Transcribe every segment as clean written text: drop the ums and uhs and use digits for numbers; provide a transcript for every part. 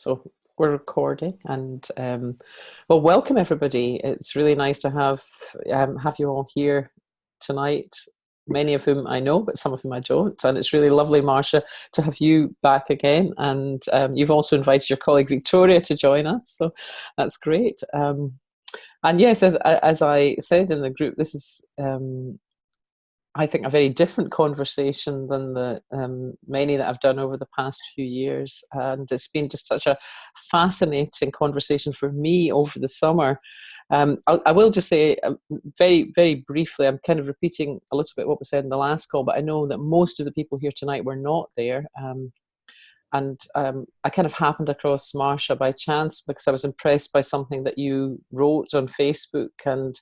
So we're recording, and well, welcome everybody. It's really nice to have you all here tonight. Many of whom I know, but some of whom I don't. And it's really lovely, Marsha, to have you back again. And you've also invited your colleague Victoria to join us, so that's great. And yes, as I said in the group, this is I think a very different conversation than the many that I've done over the past few years, and it's been just such a fascinating conversation for me over the summer. I will just say very, very briefly, I'm kind of repeating a little bit what was said in the last call, but I know that most of the people here tonight were not there. And I kind of happened across Marsha by chance because I was impressed by something that you wrote on Facebook. And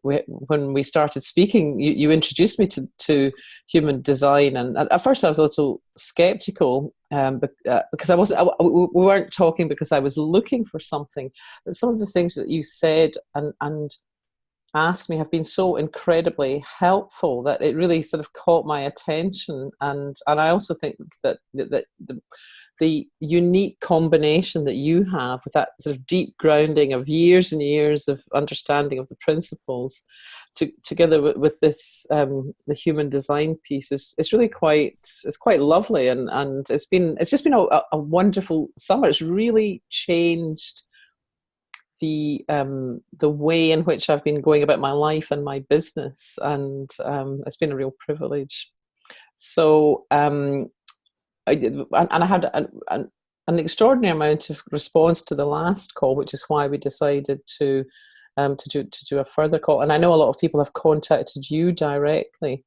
when we started speaking, you introduced me to human design. And at first I was a little skeptical because we weren't talking because I was looking for something. But some of the things that you said and asked me have been so incredibly helpful that it really sort of caught my attention. And I also think that the unique combination that you have with that sort of deep grounding of years and years of understanding of the principles together with this the human design piece is really quite lovely, and it's just been a wonderful summer. It's really changed the way in which I've been going about my life and my business, and it's been a real privilege. So I did, and I had an extraordinary amount of response to the last call, which is why we decided to do a further call. And I know a lot of people have contacted you directly,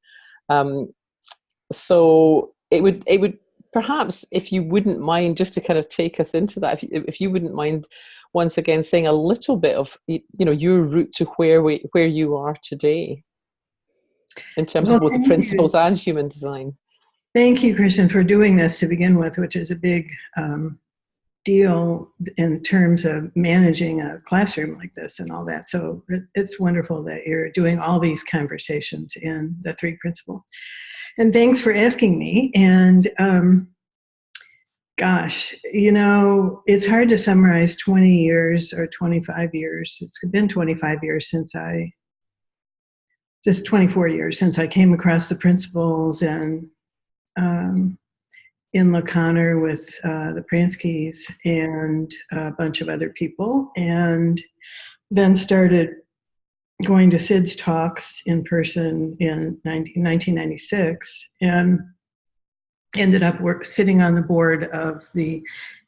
so it would perhaps, if you wouldn't mind, just to kind of take us into that, if you wouldn't mind once again saying a little bit of your route to where you are today in terms of both the principles and human design. Thank you, Christian, for doing this to begin with, which is a big deal in terms of managing a classroom like this and all that. So it's wonderful that you're doing all these conversations in the three principles. And thanks for asking me. And gosh, it's hard to summarize 20 years or 25 years. It's been 25 years just 24 years since I came across the principles and in La Conner with the Pranskys and a bunch of other people, and then started going to Sid's talks in person in 1996, and ended up sitting on the board of the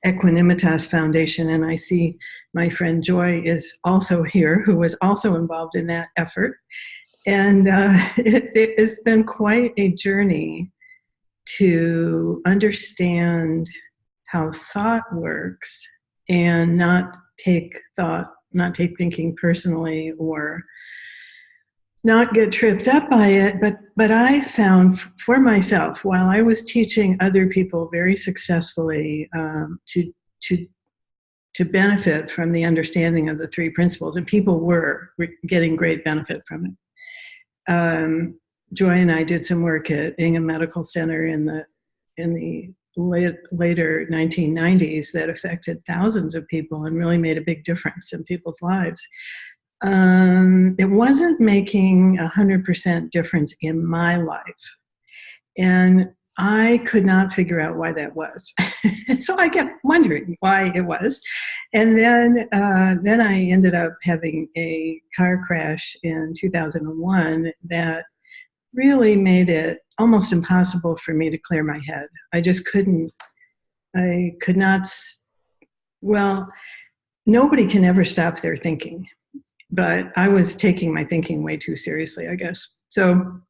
Equanimitas Foundation. And I see my friend Joy is also here, who was also involved in that effort. And it's been quite a journey to understand how thought works and not take thinking personally or not get tripped up by it. But I found for myself, while I was teaching other people very successfully to benefit from the understanding of the three principles, and people were getting great benefit from it. Joy and I did some work at Ingham Medical Center in the later 1990s that affected thousands of people and really made a big difference in people's lives. It wasn't making 100% difference in my life, and I could not figure out why that was. So I kept wondering why it was, and then I ended up having a car crash in 2001 that really made it almost impossible for me to clear my head. Nobody can ever stop their thinking, but I was taking my thinking way too seriously, I guess. So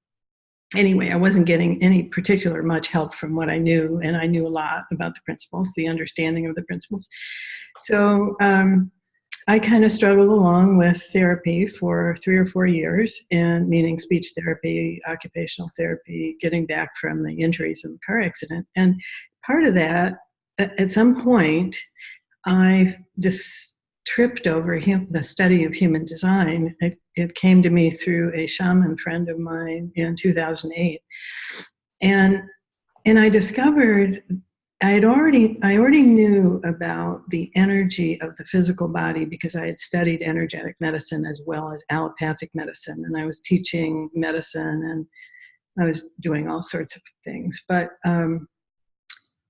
anyway, I wasn't getting any particular much help from what I knew, and I knew a lot about the principles, the understanding of the principles. So I kind of struggled along with therapy for 3 or 4 years, and meaning speech therapy, occupational therapy, getting back from the injuries in the car accident. And part of that, at some point, I just tripped over the study of human design. It came to me through a shaman friend of mine in 2008. And I discovered I already knew about the energy of the physical body because I had studied energetic medicine as well as allopathic medicine, and I was teaching medicine and I was doing all sorts of things, but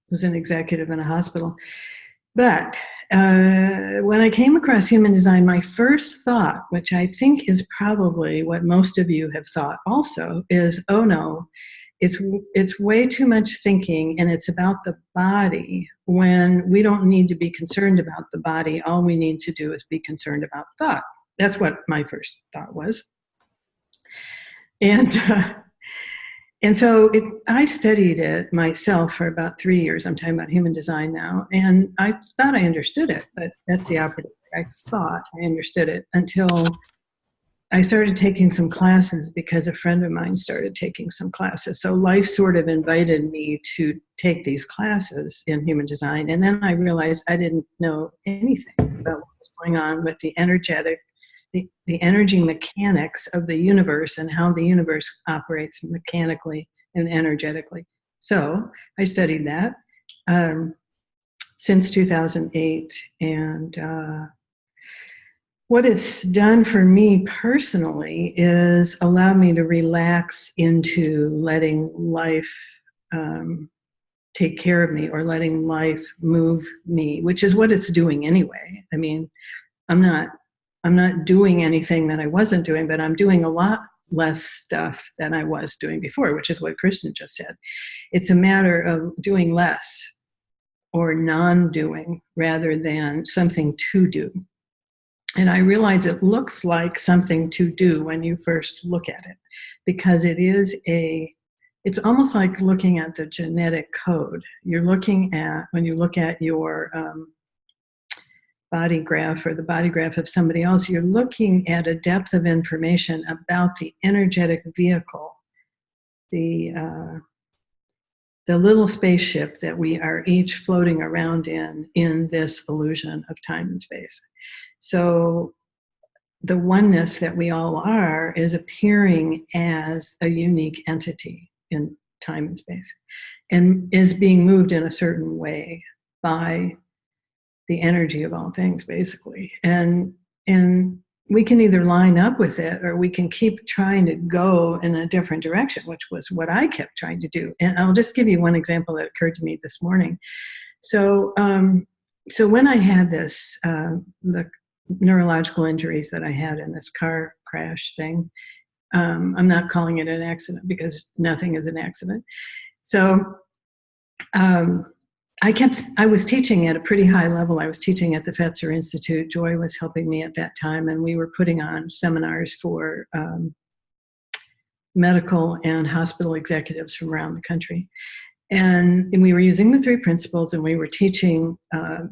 was an executive in a hospital. But when I came across human design, my first thought, which I think is probably what most of you have thought also, is, oh no, it's way too much thinking and it's about the body when we don't need to be concerned about the body. All we need to do is be concerned about thought. That's what my first thought was. And so I studied it myself for about 3 years. I'm talking about human design now. And I thought I understood it, but that's the opposite. I thought I understood it until I started taking some classes because a friend of mine started taking some classes. So life sort of invited me to take these classes in human design. And then I realized I didn't know anything about what was going on with the energy mechanics of the universe and how the universe operates mechanically and energetically. So I studied that since 2008. And what it's done for me personally is allow me to relax into letting life take care of me, or letting life move me, which is what it's doing anyway. I mean, I'm not doing anything that I wasn't doing, but I'm doing a lot less stuff than I was doing before, which is what Krishna just said. It's a matter of doing less or non-doing rather than something to do. And I realize it looks like something to do when you first look at it, because it's almost like looking at the genetic code. You're looking at, when you look at your body graph or the body graph of somebody else, you're looking at a depth of information about the energetic vehicle, the little spaceship that we are each floating around in this illusion of time and space. So the oneness that we all are is appearing as a unique entity in time and space, and is being moved in a certain way by the energy of all things, basically. And we can either line up with it, or we can keep trying to go in a different direction, which was what I kept trying to do. And I'll just give you one example that occurred to me this morning. So when I had this, the neurological injuries that I had in this car crash thing, I'm not calling it an accident because nothing is an accident. So I was teaching at a pretty high level. I was teaching at the Fetzer Institute. Joy was helping me at that time, and we were putting on seminars for medical and hospital executives from around the country. And we were using the 3 principles, and we were teaching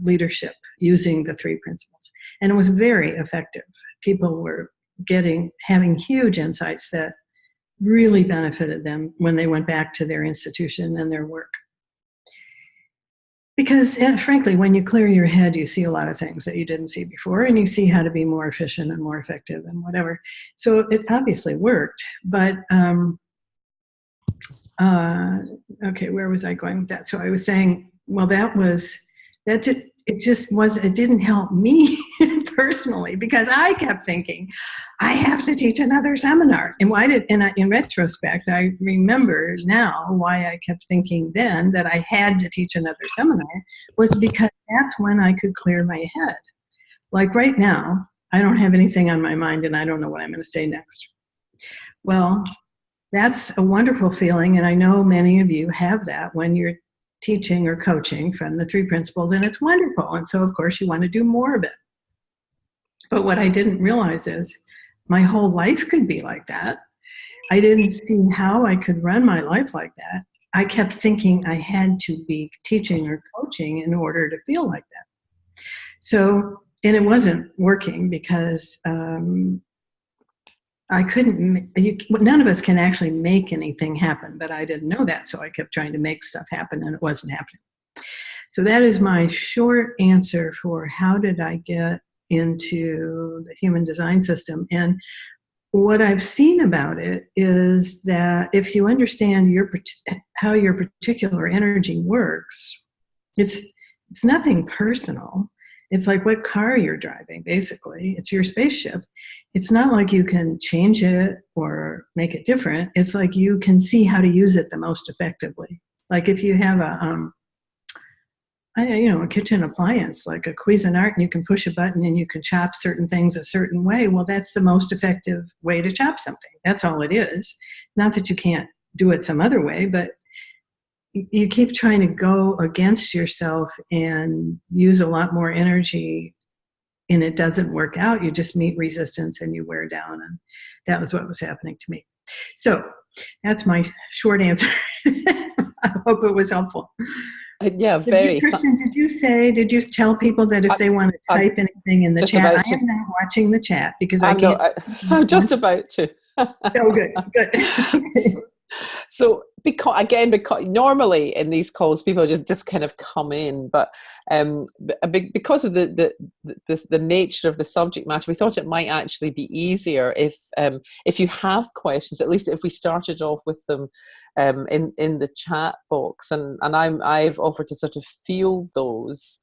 leadership using the 3 principles. And it was very effective. People were having huge insights that really benefited them when they went back to their institution and their work. Because, frankly, when you clear your head, you see a lot of things that you didn't see before, and you see how to be more efficient and more effective and whatever. So it obviously worked, but okay, where was I going with that? So I was saying, well, it didn't help me personally, because I kept thinking, I have to teach another seminar. And in retrospect, I remember now why I kept thinking then that I had to teach another seminar, was because that's when I could clear my head. Like right now, I don't have anything on my mind and I don't know what I'm going to say next. Well, that's a wonderful feeling, and I know many of you have that when you're teaching or coaching from the 3 principles, and it's wonderful. And so, of course, you want to do more of it. But what I didn't realize is my whole life could be like that. I didn't see how I could run my life like that. I kept thinking I had to be teaching or coaching in order to feel like that. So, and it wasn't working because I couldn't, none of us can actually make anything happen, but I didn't know that. So I kept trying to make stuff happen and it wasn't happening. So that is my short answer for how did I get into the human design system. And what I've seen about it is that if you understand how your particular energy works, it's nothing personal. It's like what car you're driving, basically. It's your spaceship. It's not like you can change it or make it different. It's like you can see how to use it the most effectively. Like if you have a kitchen appliance, like a Cuisinart, and you can push a button and you can chop certain things a certain way. Well, that's the most effective way to chop something. That's all it is. Not that you can't do it some other way, but you keep trying to go against yourself and use a lot more energy, and it doesn't work out. You just meet resistance and you wear down. And that was what was happening to me. So that's my short answer. I hope it was helpful. Yeah, very. Christian, did you tell people that if they want to type anything in the chat, I am not watching the chat because I can't. I'm just about to. Oh, good. So because normally in these calls people just kind of come in, but because of the nature of the subject matter, we thought it might actually be easier if you have questions, at least if we started off with them in the chat box, and I've offered to sort of field those.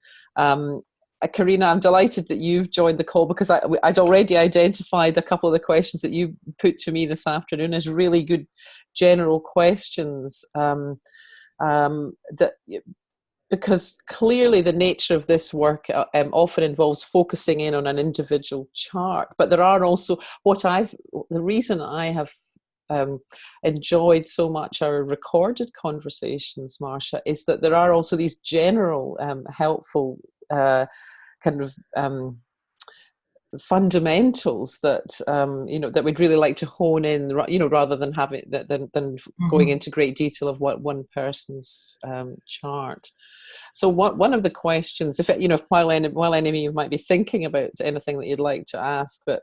Karina, I'm delighted that you've joined the call because I'd already identified a couple of the questions that you put to me this afternoon as really good general questions. Because clearly the nature of this work often involves focusing in on an individual chart, but there are also the reason I have enjoyed so much our recorded conversations, Marsha, is that there are also these general helpful kind of fundamentals that that we'd really like to hone in, rather than having than going into great detail of what one person's chart. So one of the questions, if while any of you might be thinking about anything that you'd like to ask, but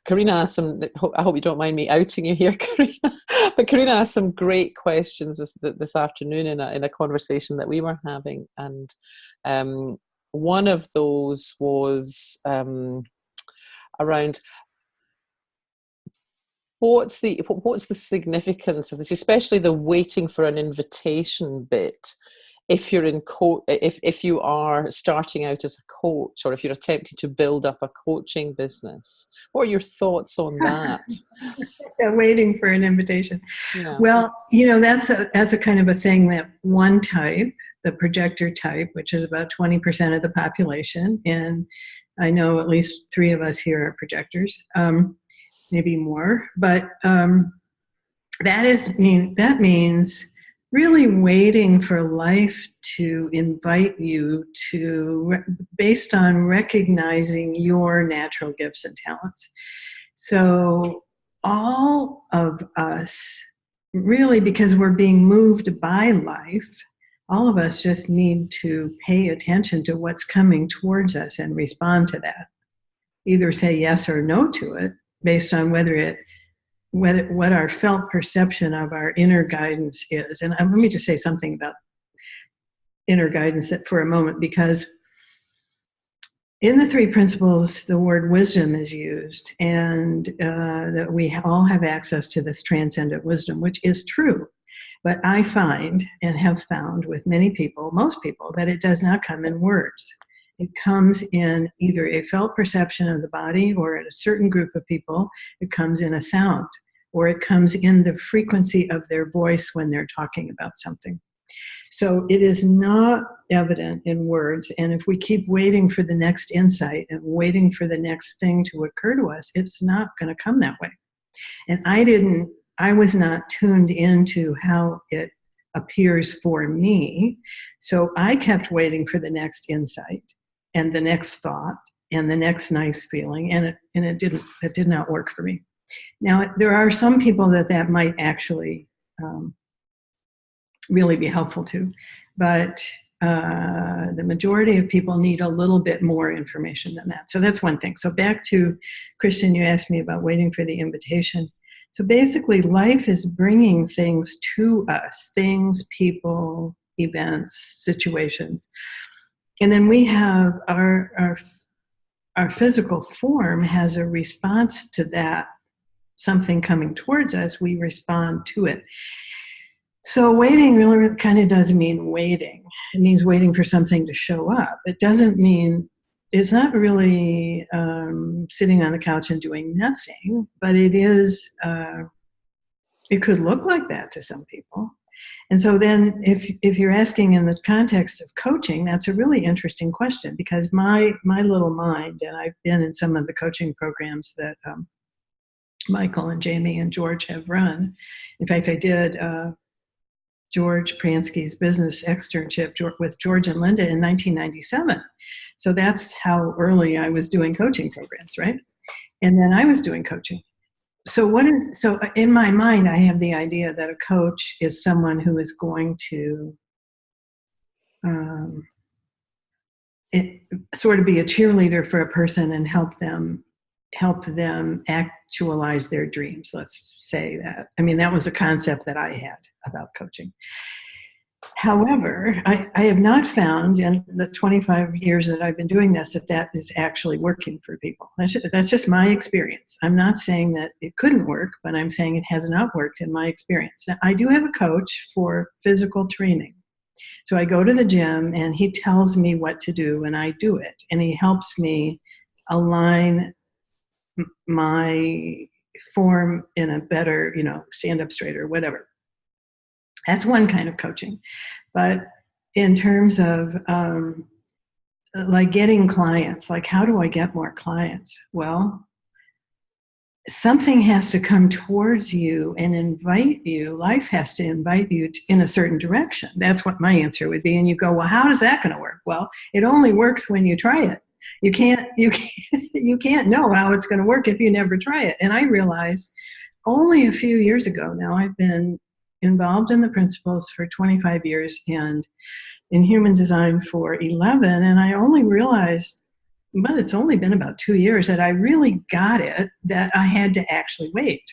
Karina asked some, I hope you don't mind me outing you here, Karina, but Karina asked some great questions this afternoon in a conversation that we were having, and one of those was around what's the significance of this, especially the waiting for an invitation bit. If you're if you are starting out as a coach, or if you're attempting to build up a coaching business, what are your thoughts on that? Waiting for an invitation. Yeah. Well, that's a kind of a thing that one type, the projector type, which is about 20% of the population, and I know at least 3 of us here are projectors, maybe more, but that means really waiting for life to invite you based on recognizing your natural gifts and talents. So all of us, really, because we're being moved by life, all of us just need to pay attention to what's coming towards us and respond to that. Either say yes or no to it based on what our felt perception of our inner guidance is. And let me just say something about inner guidance for a moment, because in the 3 principles, the word wisdom is used, and that we all have access to this transcendent wisdom, which is true. But I find, and have found with many people, most people, that it does not come in words. It comes in either a felt perception of the body, or at a certain group of people, it comes in a sound, or it comes in the frequency of their voice when they're talking about something. So it is not evident in words. And if we keep waiting for the next insight and waiting for the next thing to occur to us, it's not going to come that way. And I was not tuned into how it appears for me. So I kept waiting for the next insight and the next thought and the next nice feeling. And it did not work for me. Now, there are some people that might actually really be helpful to, but the majority of people need a little bit more information than that. So that's one thing. So back to Christian, you asked me about waiting for the invitation. So basically, life is bringing things to us, things, people, events, situations. And then we have our physical form has a response to that, something coming towards us, we respond to it. So waiting really kind of does mean waiting. It means waiting for something to show up. It doesn't mean, it's not really sitting on the couch and doing nothing, but it is, it could look like that to some people. And so then if you're asking in the context of coaching, that's a really interesting question, because my little mind, and I've been in some of the coaching programs that Michael and Jamie and George have run. In fact, I did George Pransky's business externship with George and Linda in 1997. So that's how early I was doing coaching programs, right? And then I was doing coaching. So in my mind, I have the idea that a coach is someone who is going to sort of be a cheerleader for a person and help them actualize their dreams. Let's say that. I mean, that was a concept that I had about coaching. However, I have not found in the 25 years that I've been doing this that is actually working for people. That's just my experience. I'm not saying that it couldn't work, but I'm saying it has not worked in my experience. Now, I do have a coach for physical training. So I go to the gym and he tells me what to do and I do it. And he helps me align my form in a better, stand up straight or whatever. That's one kind of coaching. But in terms of like getting clients, like how do I get more clients? Well, something has to come towards you and invite you. Life has to invite you in a certain direction. That's what my answer would be. And you go, well, how is that going to work? Well, it only works when you try it. You can't know how it's going to work if you never try it. And I realized only a few years ago now, I've been involved in the principles for 25 years and in human design for 11. And I only realized, but it's only been about 2 years that I really got it, that I had to actually wait.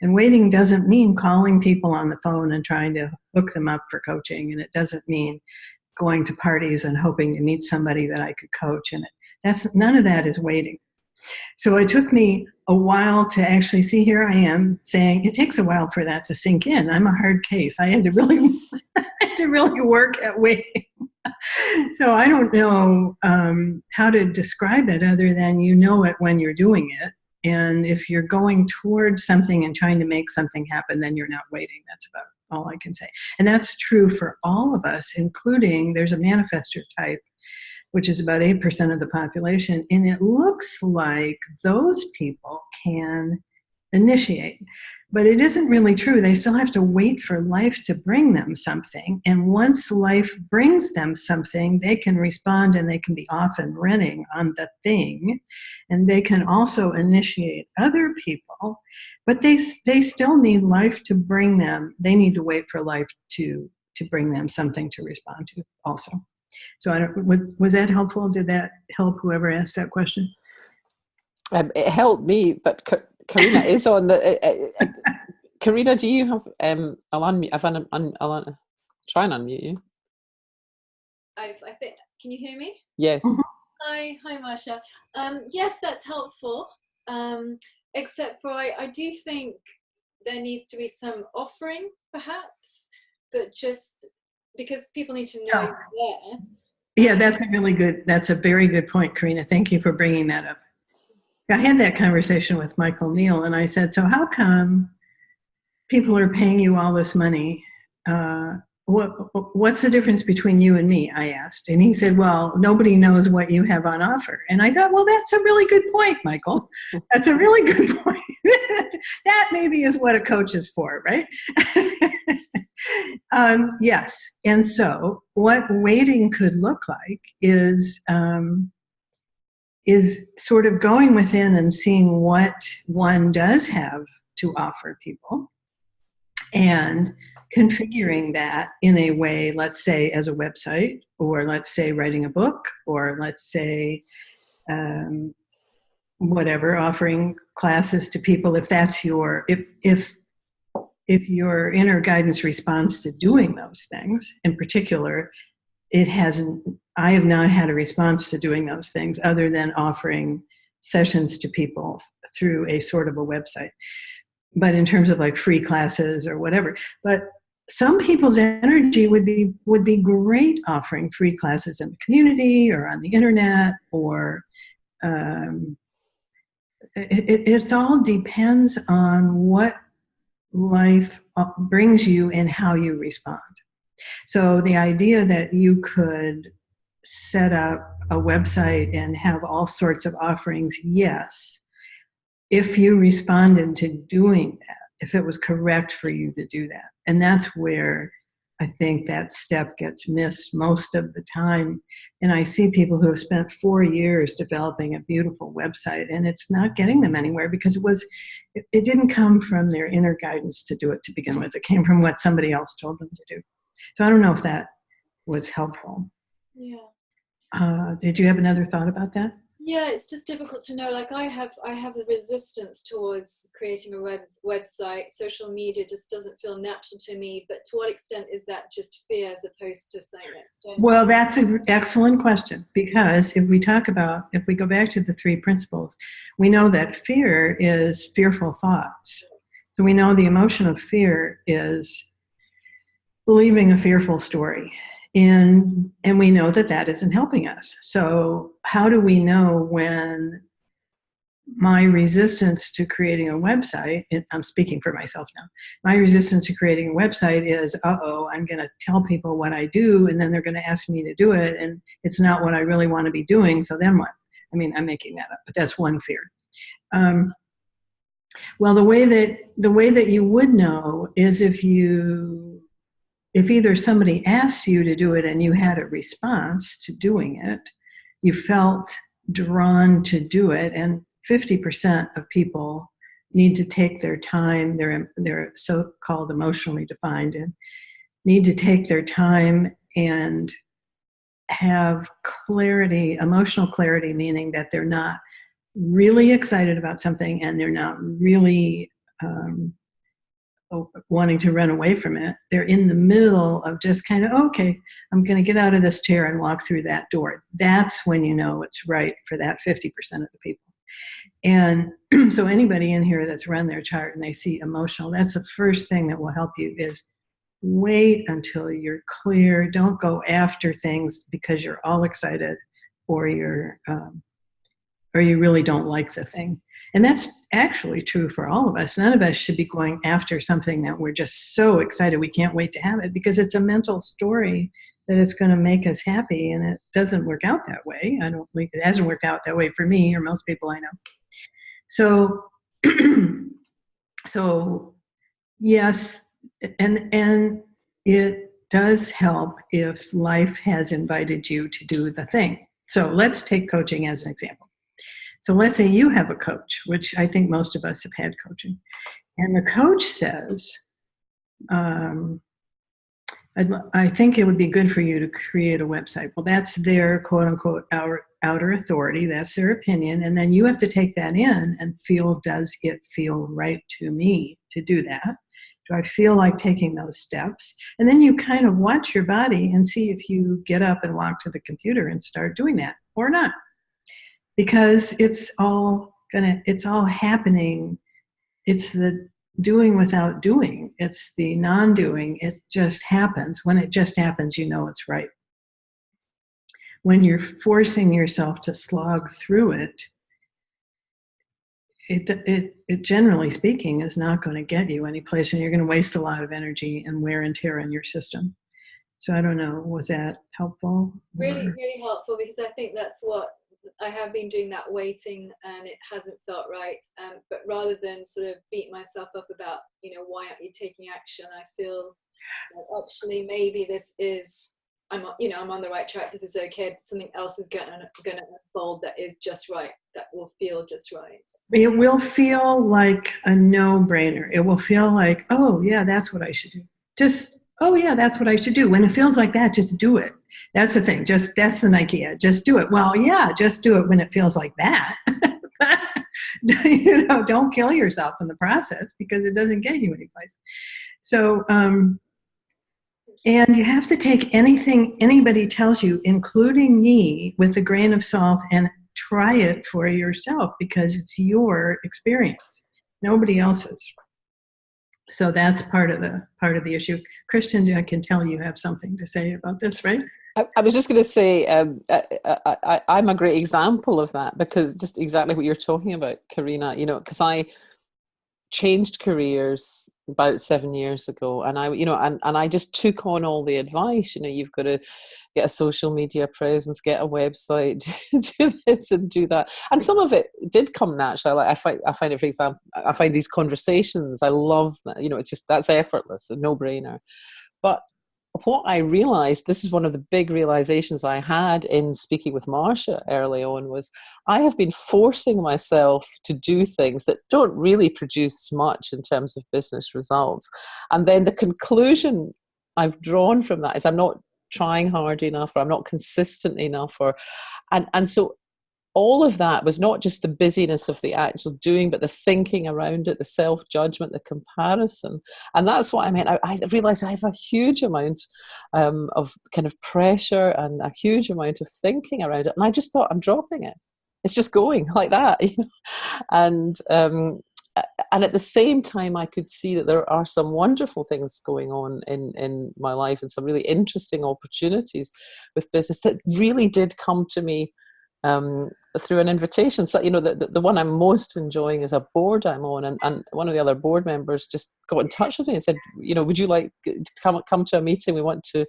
And waiting doesn't mean calling people on the phone and trying to hook them up for coaching. And it doesn't mean going to parties and hoping to meet somebody that I could coach. And none of that is waiting. So it took me a while to actually see, here I am saying it takes a while for that to sink in. I'm a hard case. I had to really work at waiting. So I don't know how to describe it other than you know it when you're doing it. And if you're going towards something and trying to make something happen, then you're not waiting. That's about all I can say. And that's true for all of us, including there's a manifestor type, which is about 8% of the population. And it looks like those people can initiate. But it isn't really true. They still have to wait for life to bring them something. And once life brings them something, they can respond and they can be off and running on the thing. And they can also initiate other people. But they still need life to bring them. They need to wait for life to bring them something to respond to also. So was that helpful? Did that help whoever asked that question? It helped me, but Karina is on the. Karina, do you have? I'll unmute. I'll try and unmute you. I think. Can you hear me? Yes. Hi, Marsha. Yes, that's helpful. Except for I do think there needs to be some offering, perhaps, but just because people need to know you're there. Yeah, that's a very good point, Karina. Thank you for bringing that up. I had that conversation with Michael Neal, and I said, so how come people are paying you all this money? What's the difference between you and me, I asked. And he said, well, nobody knows what you have on offer. And I thought, well, that's a really good point, Michael. That's a really good point. That maybe is what a coach is for, right? Yes. And so what waiting could look like is sort of going within and seeing what one does have to offer people and configuring that in a way, let's say as a website, or let's say writing a book, or let's say whatever, offering classes to people, if that's if your inner guidance responds to doing those things. In particular, I have not had a response to doing those things other than offering sessions to people through a sort of a website. But in terms of like free classes or whatever. But some people's energy would be great offering free classes in the community or on the internet, or it all depends on what life brings you and how you respond. So the idea that you could set up a website and have all sorts of offerings, yes, if you responded to doing that, if it was correct for you to do that. And that's where I think that step gets missed most of the time. And I see people who have spent 4 years developing a beautiful website, and it's not getting them anywhere because it didn't come from their inner guidance to do it to begin with. It came from what somebody else told them to do. So I don't know if that was helpful. Yeah. Did you have another thought about that? Yeah, it's just difficult to know. Like I have the resistance towards creating a website. Social media just doesn't feel natural to me. But to what extent is that just fear as opposed to something that's genuine? Well, that's an excellent question, because if we go back to the 3 principles, we know that fear is fearful thoughts. So we know the emotion of fear is believing a fearful story. And we know that that isn't helping us. So how do we know when my resistance to creating a website, and I'm speaking for myself now, my resistance to creating a website is, I'm going to tell people what I do, and then they're going to ask me to do it, and it's not what I really want to be doing, so then what? I mean, I'm making that up, but that's one fear. Well, the way that you would know is if either somebody asked you to do it and you had a response to doing it, you felt drawn to do it, and 50% of people need to take their time, they're so-called emotionally defined, and need to take their time and have clarity, emotional clarity, meaning that they're not really excited about something and they're not really wanting to run away from it. They're in the middle of just kind of, okay, I'm going to get out of this chair and walk through that door. That's when you know it's right for that 50% of the people. And so anybody in here that's run their chart and they see emotional, that's the first thing that will help you is wait until you're clear. Don't go after things because you're all excited or you really don't like the thing. And that's actually true for all of us. None of us should be going after something that we're just so excited we can't wait to have it, because it's a mental story that it's going to make us happy, and it doesn't work out that way. It hasn't worked out that way for me or most people I know. So, so yes, and it does help if life has invited you to do the thing. So let's take coaching as an example. So let's say you have a coach, which I think most of us have had coaching, and the coach says, I think it would be good for you to create a website. Well, that's their quote unquote outer authority. That's their opinion. And then you have to take that in and feel, does it feel right to me to do that? Do I feel like taking those steps? And then you kind of watch your body and see if you get up and walk to the computer and start doing that or not. Because it's all happening. It's the doing without doing. It's the non-doing. It just happens. When it just happens, you know it's right. When you're forcing yourself to slog through it, it generally speaking is not going to get you any place, and you're going to waste a lot of energy and wear and tear on your system. So I don't know, was that helpful? Really, really helpful, because I think that's what I have been doing, that waiting, and it hasn't felt right. But rather than sort of beat myself up about, why aren't you taking action? I feel like actually maybe this is, I'm on the right track. This is okay. Something else is going to unfold that is just right. That will feel just right. It will feel like a no-brainer. It will feel like, oh yeah, that's what I should do. Oh yeah, that's what I should do. When it feels like that, just do it. That's the thing. That's an idea. Just do it. Well, yeah, just do it when it feels like that. Don't kill yourself in the process, because it doesn't get you anyplace. So, and you have to take anything anybody tells you, including me, with a grain of salt and try it for yourself, because it's your experience, nobody else's. So that's part of the issue. Christian, I can tell you have something to say about this, right? I was just going to say, I'm a great example of that, because just exactly what you're talking about, Karina, because I changed careers about 7 years ago, and I just took on all the advice. You've got to get a social media presence, get a website, do this and do that, and some of it did come naturally. Like I find it, for example, I find these conversations, I love that. It's just, that's effortless, a no-brainer. But what I realized, this is one of the big realizations I had in speaking with Marsha early on, was I have been forcing myself to do things that don't really produce much in terms of business results. And then the conclusion I've drawn from that is I'm not trying hard enough, or I'm not consistent enough, and so all of that was not just the busyness of the actual doing, but the thinking around it, the self-judgment, the comparison. And that's what I meant. I realized I have a huge amount of kind of pressure and a huge amount of thinking around it. And I just thought, I'm dropping it. It's just going like that. And at the same time, I could see that there are some wonderful things going on in my life, and some really interesting opportunities with business that really did come to me through an invitation. So, the one I'm most enjoying is a board I'm on, and one of the other board members just got in touch with me and said, would you like to come to a meeting? We want to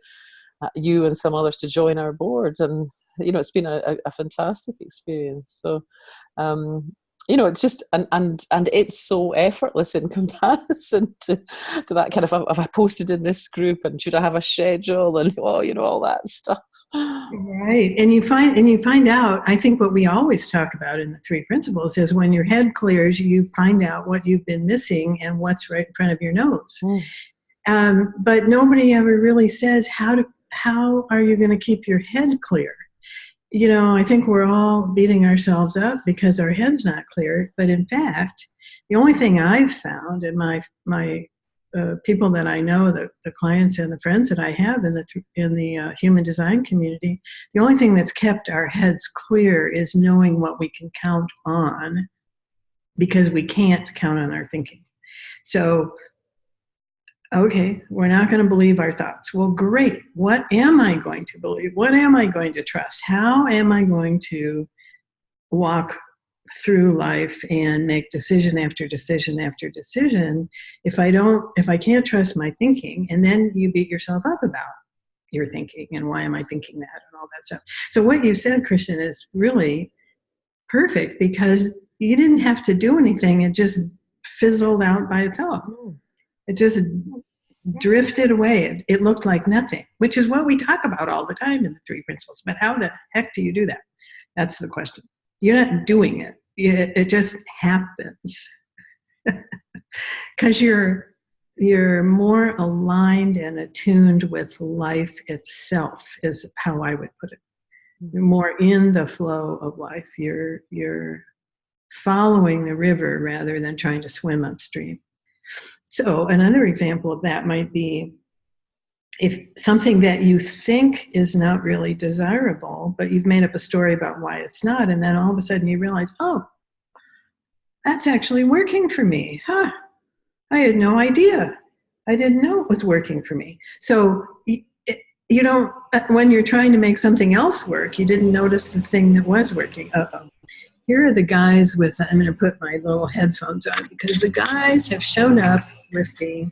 you and some others to join our board. And it's been a fantastic experience. So it's just, and it's so effortless in comparison to that kind of, have I posted in this group, and should I have a schedule, and all that stuff. Right. And you find out, I think what we always talk about in the 3 principles is, when your head clears, you find out what you've been missing and what's right in front of your nose. But nobody ever really says, how are you going to keep your head clear? I think we're all beating ourselves up because our head's not clear. But in fact, the only thing I've found in my people that I know, the clients and the friends that I have in the human design community, the only thing that's kept our heads clear is knowing what we can count on, because we can't count on our thinking. So, okay, we're not going to believe our thoughts. Well, great. What am I going to believe? What am I going to trust? How am I going to walk through life and make decision after decision after decision if I can't trust my thinking? And then you beat yourself up about your thinking, and why am I thinking that, and all that stuff. So what you said, Christian, is really perfect, because you didn't have to do anything. It just fizzled out by itself. It just drifted away. It looked like nothing, which is what we talk about all the time in the 3 principles. But how the heck do you do that? That's the question. You're not doing it. It just happens. Because you're more aligned and attuned with life itself, is how I would put it. You're more in the flow of life. You're following the river rather than trying to swim upstream. So another example of that might be, if something that you think is not really desirable, but you've made up a story about why it's not, and then all of a sudden you realize, oh, that's actually working for me. Huh, I had no idea. I didn't know it was working for me. So you don't, when you're trying to make something else work, you didn't notice the thing that was working. Uh-oh. Here are the guys with, I'm going to put my little headphones on, because the guys have shown up with the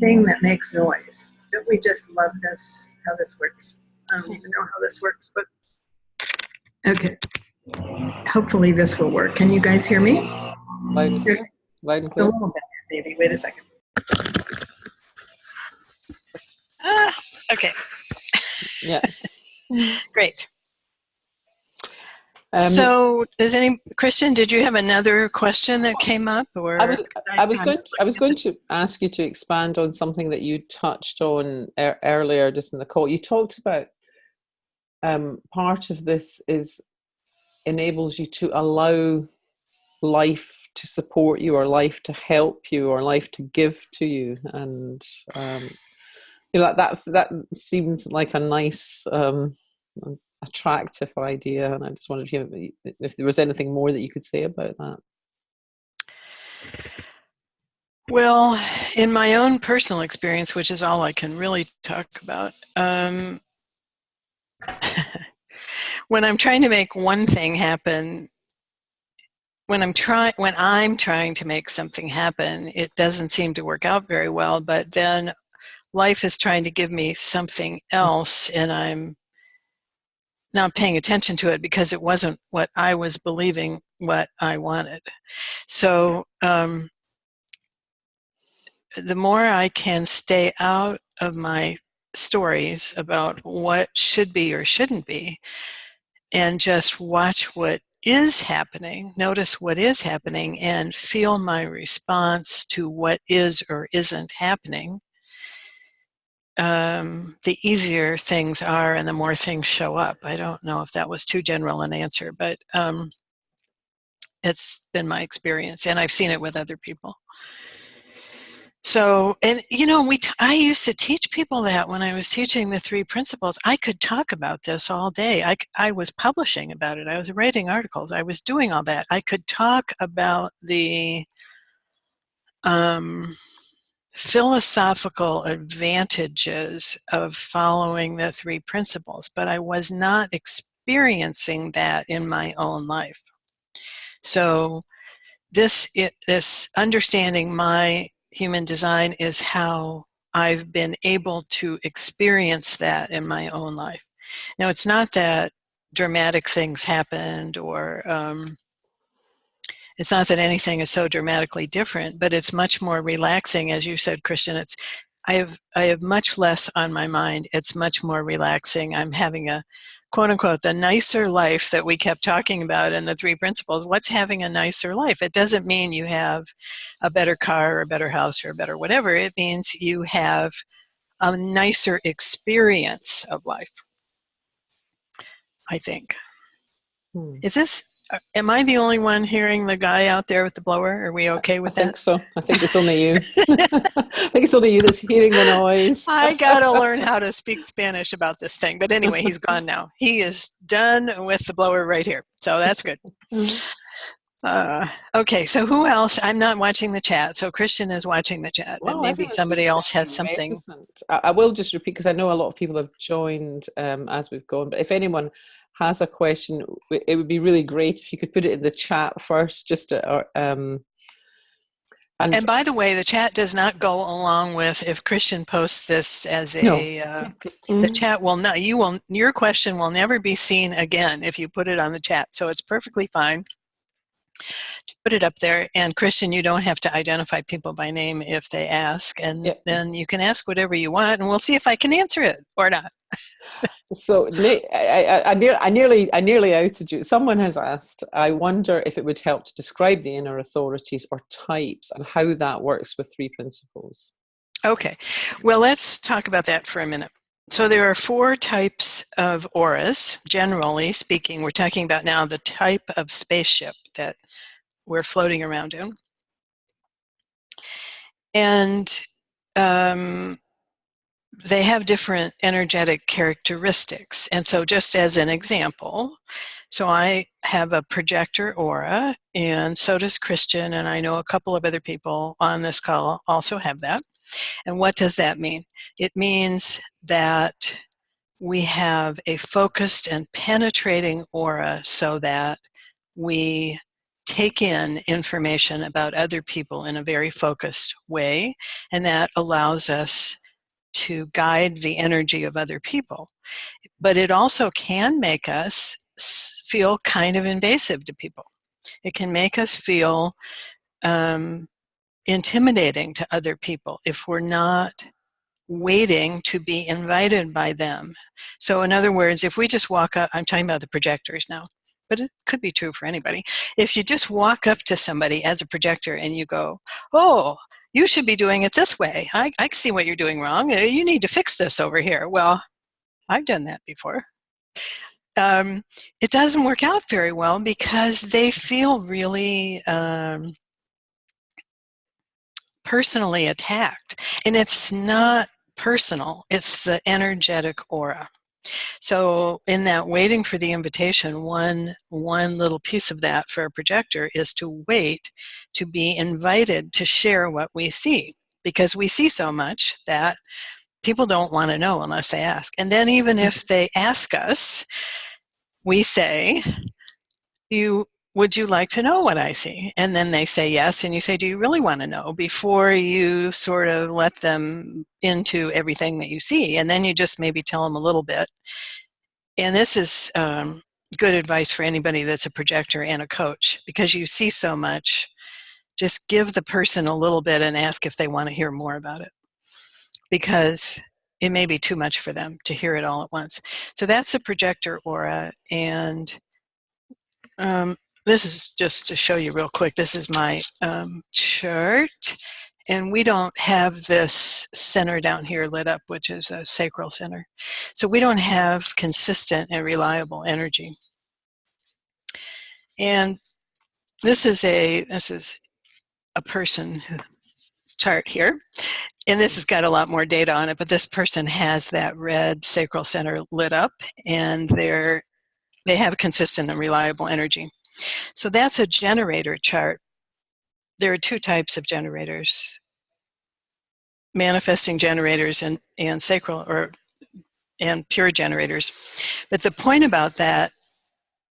thing that makes noise. Don't we just love this, how this works? I don't even know how this works, but okay. Hopefully this will work. Can you guys hear me? Loud and clear. It's a little better, maybe. Wait a second. Okay. Yeah. Great. So, Christian, did you have another question that came up? Or I was going to ask you to expand on something that you touched on earlier, just in the call. You talked about part of this enables you to allow life to support you, or life to help you, or life to give to you, and that seemed like a nice attractive idea, and I just wondered if there was anything more that you could say about that. Well, in my own personal experience, which is all I can really talk about, when I'm trying to make one thing happen, when I'm trying to make something happen, it doesn't seem to work out very well. But then life is trying to give me something else, and I'm not paying attention to it because it wasn't what I was believing what I wanted. So the more I can stay out of my stories about what should be or shouldn't be, and just watch what is happening, notice what is happening, and feel my response to what is or isn't happening, the easier things are and the more things show up. I don't know if that was too general an answer, but it's been my experience, and I've seen it with other people. So, and I used to teach people that when I was teaching the 3 principles. I could talk about this all day. I was publishing about it. I was writing articles. I was doing all that. I could talk about the philosophical advantages of following the 3 principles, but I was not experiencing that in my own life. So this understanding my human design is how I've been able to experience that in my own life. Now, it's not that dramatic things happened, or it's not that anything is so dramatically different, but it's much more relaxing, as you said, Christian. I have much less on my mind. It's much more relaxing. I'm having a quote unquote the nicer life that we kept talking about in the 3 principles. What's having a nicer life? It doesn't mean you have a better car or a better house or a better whatever. It means you have a nicer experience of life, I think. Am I the only one hearing the guy out there with the blower? Are we okay with that? I think so. I think it's only you. I think it's only you that's hearing the noise. I gotta learn how to speak Spanish about this thing. But anyway, he's gone now. He is done with the blower right here. So that's good. Okay, so who else? I'm not watching the chat. So Christian is watching the chat. Well, and maybe somebody else has something. I will just repeat, because I know a lot of people have joined as we've gone. But if anyone has a question, it would be really great if you could put it in the chat first, just to, and by the way, the chat does not go along with if Christian posts this as a. The chat will not. Your question will never be seen again if you put it on the chat. So it's perfectly fine to put it up there. And Christian, you don't have to identify people by name if they ask, and then you can ask whatever you want, and we'll see if I can answer it or not. So I nearly outed you. Someone has asked, I wonder if it would help to describe the inner authorities or types and how that works with 3 principles. Okay, well, let's talk about that for a minute. So there are 4 types of auras, generally speaking. We're talking about now the type of spaceship that we're floating around in. And they have different energetic characteristics. And so just as an example, so I have a projector aura, and so does Christian, and I know a couple of other people on this call also have that. And what does that mean? It means that we have a focused and penetrating aura so that we take in information about other people in a very focused way, and that allows us to guide the energy of other people. But it also can make us feel kind of invasive to people. It can make us feel intimidating to other people if we're not waiting to be invited by them. So in other words, if we just walk up, I'm talking about the projectors now, but it could be true for anybody. If you just walk up to somebody as a projector and you go, oh, you should be doing it this way. I see what you're doing wrong. You need to fix this over here. Well, I've done that before. It doesn't work out very well because they feel really personally attacked. And it's not personal. It's the energetic aura. So in that waiting for the invitation, one little piece of that for a projector is to wait to be invited to share what we see, because we see so much that people don't want to know unless they ask. And then even if they ask us, we say, would you like to know what I see? And then they say yes, and you say, do you really want to know? Before you sort of let them into everything that you see. And then you just maybe tell them a little bit. And this is good advice for anybody that's a projector and a coach, because you see so much. Just give the person a little bit and ask if they want to hear more about it, because it may be too much for them to hear it all at once. So that's a projector aura. And this is just to show you real quick. This is my chart. And we don't have this center down here lit up, which is a sacral center. So we don't have consistent and reliable energy. And this is a person chart here. And this has got a lot more data on it, but this person has that red sacral center lit up, and they have consistent and reliable energy. So that's a generator chart. There are two types of generators: manifesting generators and sacral and pure generators. But the point about that,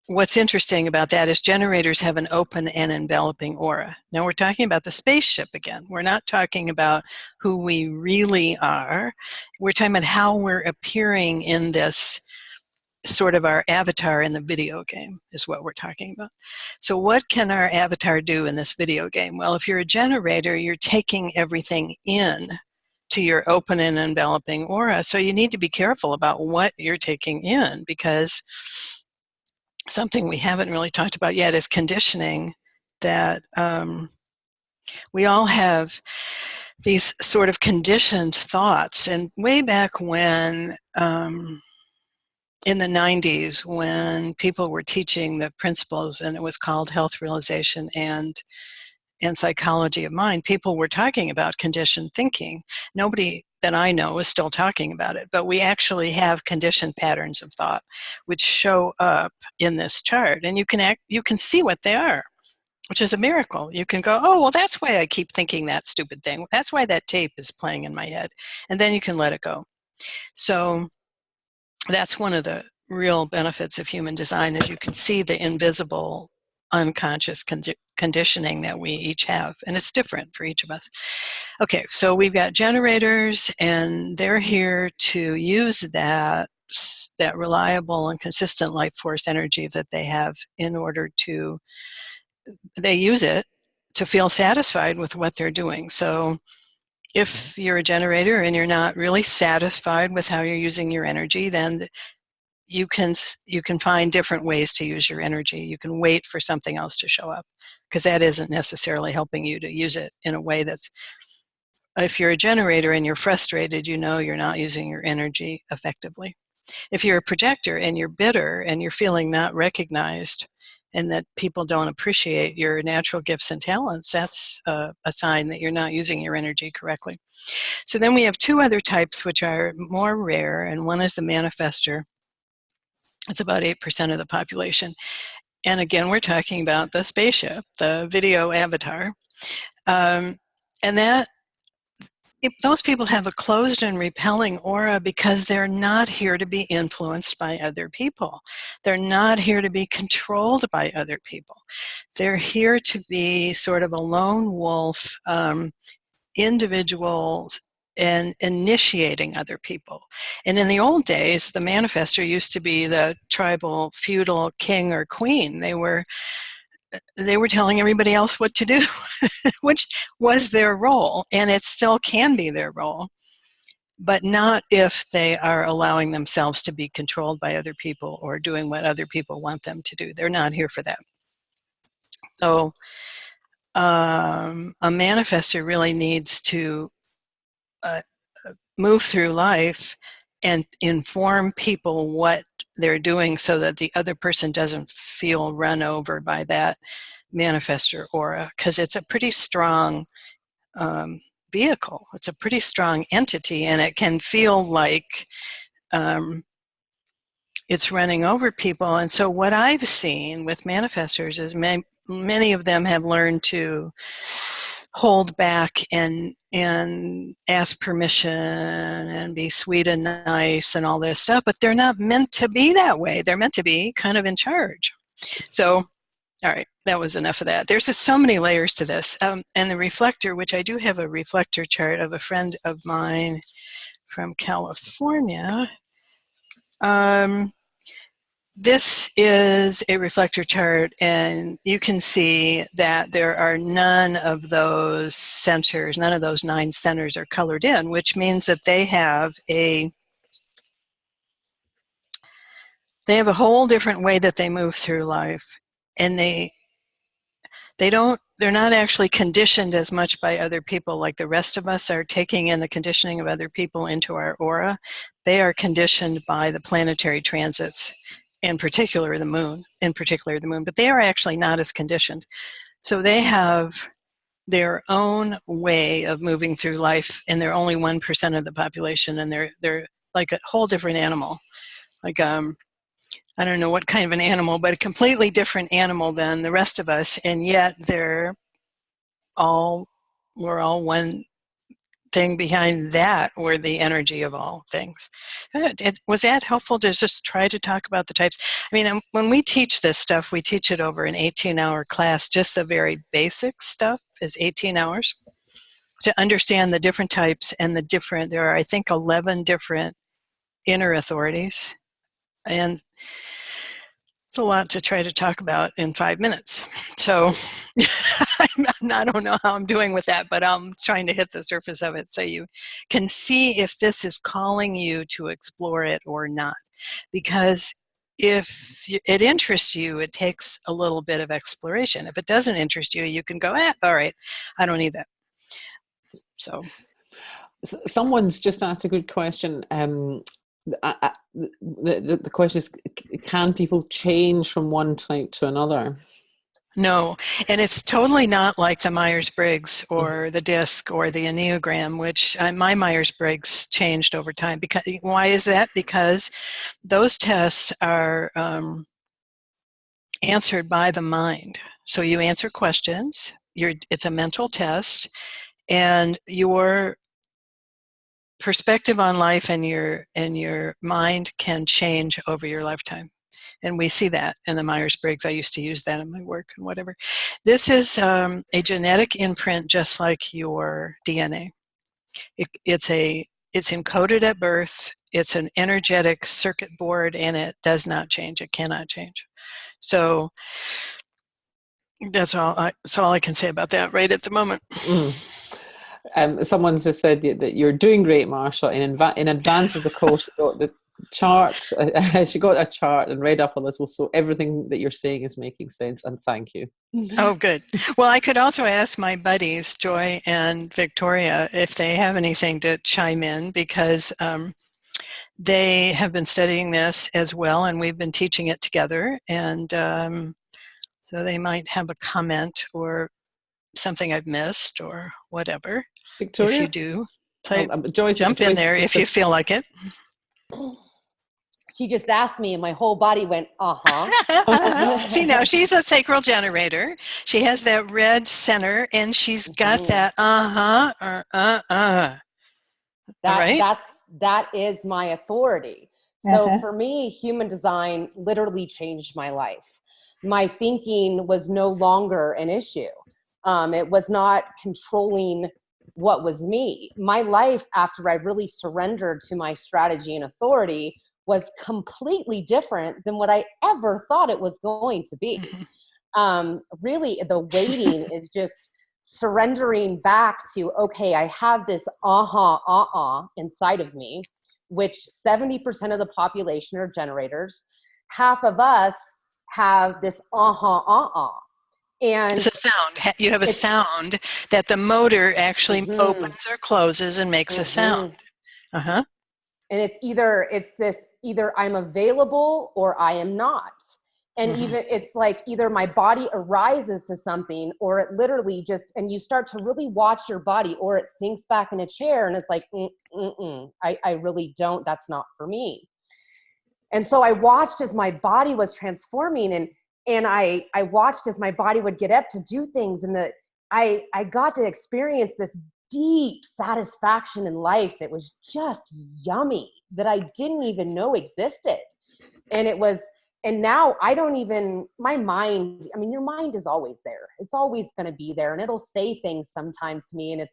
what's interesting about that, is generators have an open and enveloping aura. Now we're talking about the spaceship again. We're not talking about who we really are. We're talking about how we're appearing in this sort of our avatar in the video game is what we're talking about. So what can our avatar do in this video game? Well, if you're a generator, you're taking everything in to your open and enveloping aura. So you need to be careful about what you're taking in, because something we haven't really talked about yet is conditioning. That we all have these sort of conditioned thoughts. And way back when, in the 90s, when people were teaching the principles, and it was called health realization and psychology of mind, people were talking about conditioned thinking. Nobody that I know is still talking about it, but we actually have conditioned patterns of thought which show up in this chart, and you can see what they are, which is a miracle. You can go, oh, well, that's why I keep thinking that stupid thing. That's why that tape is playing in my head. And then you can let it go. So that's one of the real benefits of human design, is you can see the invisible unconscious conditioning that we each have, and it's different for each of us. Okay, so we've got generators, and they're here to use that reliable and consistent life force energy that they have in order to, they use it to feel satisfied with what they're doing. So if you're a generator and you're not really satisfied with how you're using your energy, then you can find different ways to use your energy. You can wait for something else to show up, because that isn't necessarily helping you to use it in a way that's, if you're a generator and you're frustrated, you know you're not using your energy effectively. If you're a projector and you're bitter and you're feeling not recognized and that people don't appreciate your natural gifts and talents, that's a sign that you're not using your energy correctly. So then we have two other types which are more rare, and one is the manifester. It's about 8% of the population. And again, we're talking about the spaceship, the video avatar. And those people have a closed and repelling aura because they're not here to be influenced by other people. They're not here to be controlled by other people. They're here to be sort of a lone wolf individual and initiating other people. And in the old days, the manifester used to be the tribal feudal king or queen. They were telling everybody else what to do, which was their role, and it still can be their role, but not if they are allowing themselves to be controlled by other people or doing what other people want them to do. They're not here for that. So a manifester really needs to move through life and inform people what they're doing so that the other person doesn't feel run over by that manifester aura, because it's a pretty strong vehicle. It's a pretty strong entity, and it can feel like it's running over people. And so what I've seen with manifestors is many of them have learned to hold back and ask permission and be sweet and nice and all this stuff, but they're not meant to be that way. They're meant to be kind of in charge. So, all right, that was enough of that. There's just so many layers to this. And the reflector, which I do have a reflector chart of a friend of mine from California. This is a reflector chart, and you can see that there are none of those centers, none of those 9 centers are colored in, which means that they have a whole different way that they move through life, and they're not actually conditioned as much by other people like the rest of us are taking in the conditioning of other people into our aura. They are conditioned by the planetary transits, in particular the moon, but they are actually not as conditioned. So they have their own way of moving through life, and they're only 1% of the population, and they're like a whole different animal. Like I don't know what kind of an animal, but a completely different animal than the rest of us, and yet we're all one thing behind that. We're the energy of all things. Was that helpful to just try to talk about the types? I mean, when we teach this stuff, we teach it over an 18-hour class. Just the very basic stuff is 18 hours to understand the different types and there are, I think, 11 different inner authorities. And it's a lot to try to talk about in 5 minutes. So I don't know how I'm doing with that, but I'm trying to hit the surface of it so you can see if this is calling you to explore it or not. Because if it interests you, it takes a little bit of exploration. If it doesn't interest you, you can go, all right, I don't need that. So someone's just asked a good question. The question is, can people change from one type to another? No, and it's totally not like the Myers-Briggs or the DISC or the Enneagram, which my Myers-Briggs changed over time. Because why is that? Because those tests are answered by the mind. So you answer questions. It's a mental test, and your perspective on life and your mind can change over your lifetime. And we see that in the Myers-Briggs. I used to use that in my work and whatever. This is a genetic imprint just like your DNA. It's encoded at birth. It's an energetic circuit board, and it does not change. It cannot change. So that's all I can say about that right at the moment. Someone just said that you're doing great, Marsha. In advance of the call, she got the chart. She got a chart and read up a little, so everything that you're saying is making sense. And thank you. Oh, good. Well, I could also ask my buddies, Joy and Victoria, if they have anything to chime in, because they have been studying this as well, and we've been teaching it together. And so they might have a comment or something I've missed or whatever. Victoria? If you do, jump in there if you feel like it. She just asked me and my whole body went, uh-huh. See, now she's a sacral generator. She has that red center, and she's got that uh-huh or right? That is my authority. So for me, human design literally changed my life. My thinking was no longer an issue. It was not controlling what was me. My life, after I really surrendered to my strategy and authority, was completely different than what I ever thought it was going to be. Really, the waiting is just surrendering back to, okay, I have this inside of me, which 70% of the population are generators. Half of us have this and it's a sound. You have a sound that the motor actually opens or closes and makes a sound. And it's either I'm available or I am not. And even it's like either my body arises to something, or it literally just, and you start to really watch your body, or it sinks back in a chair and it's like, I really don't, that's not for me. And so I watched as my body was transforming, and I watched as my body would get up to do things, and I got to experience this deep satisfaction in life that was just yummy, that I didn't even know existed. And now I don't even, my mind, I mean, your mind is always there. It's always going to be there, and it'll say things sometimes to me, and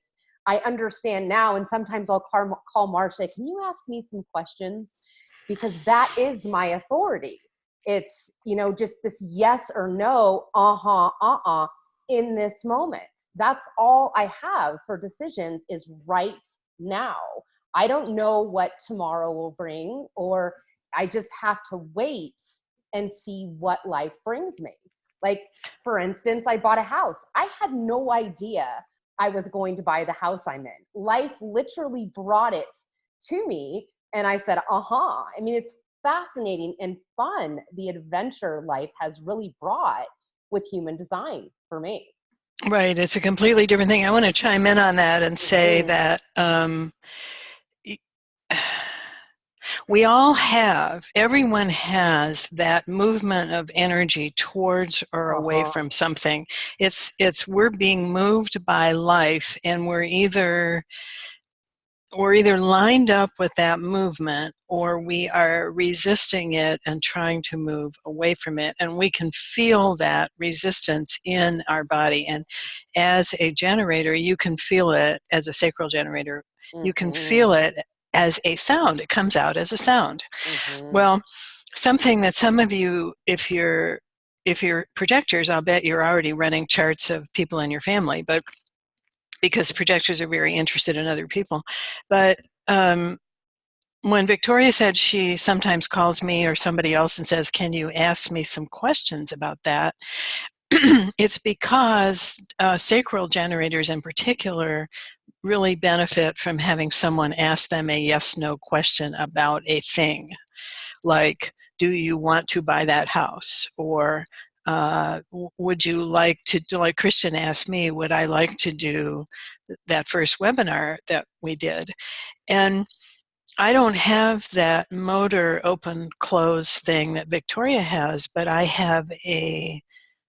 I understand now. And sometimes I'll call Marsha, can you ask me some questions? Because that is my authority. It's, just this yes or no, in this moment. That's all I have for decisions is right now. I don't know what tomorrow will bring, or I just have to wait and see what life brings me. Like, for instance, I bought a house. I had no idea I was going to buy the house I'm in. Life literally brought it to me, and I said, I mean, it's fascinating and fun, the adventure life has really brought with human design for me. Right. It's a completely different thing. I want to chime in on that and say that everyone has that movement of energy towards or away from something. We're being moved by life, and we're either lined up with that movement, or we are resisting it and trying to move away from it. And we can feel that resistance in our body. And as a generator, you can feel it as a sacral generator. You can feel it as a sound. It comes out as a sound. Well, something that some of you, if you're projectors, I'll bet you're already running charts of people in your family, but because projectors are very interested in other people. But when Victoria said she sometimes calls me or somebody else and says, can you ask me some questions about that? It's because sacral generators in particular really benefit from having someone ask them a yes-no question about a thing. Like, do you want to buy that house? Or would you like to do, like Christian asked me, would I like to do that first webinar that we did? And I don't have that motor open close thing that Victoria has, but I have a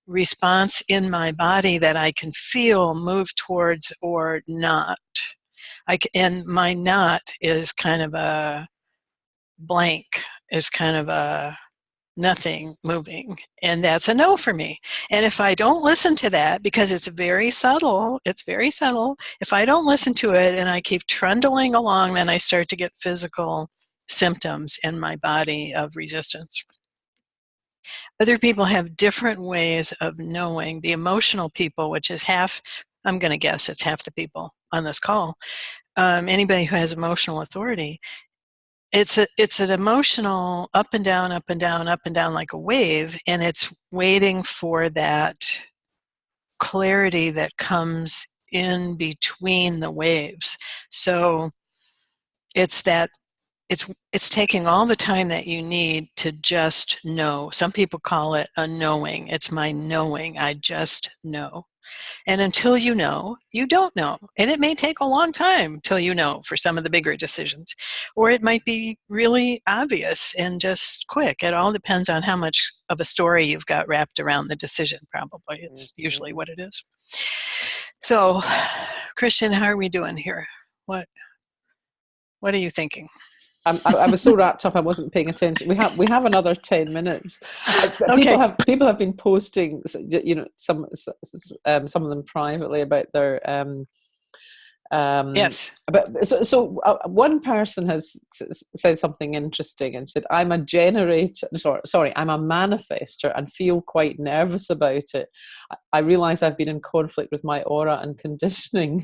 response in my body that I can feel move towards or not. And my not is kind of a blank, is kind of a nothing moving, and that's a no for me. And if I don't listen to that, because it's very subtle, if I don't listen to it and I keep trundling along, then I start to get physical symptoms in my body of resistance. Other people have different ways of knowing. The emotional people, which is half, I'm going to guess it's half the people on this call, anybody who has emotional authority, it's an emotional up and down, up and down, up and down like a wave, and it's waiting for that clarity that comes in between the waves. So it's taking all the time that you need to just know. Some people call it a knowing. It's my knowing. I just know. And until you know, you don't know. And it may take a long time till you know for some of the bigger decisions. Or it might be really obvious and just quick. It all depends on how much of a story you've got wrapped around the decision, probably. It's usually what it is. So, Christian, how are we doing here? What are you thinking? I was so wrapped up I wasn't paying attention. We have another 10 minutes. Okay. People have been posting, some of them privately about their yes. But so one person has said something interesting and said, I'm a generator. Sorry, I'm a manifester and feel quite nervous about it. I realize I've been in conflict with my aura and conditioning.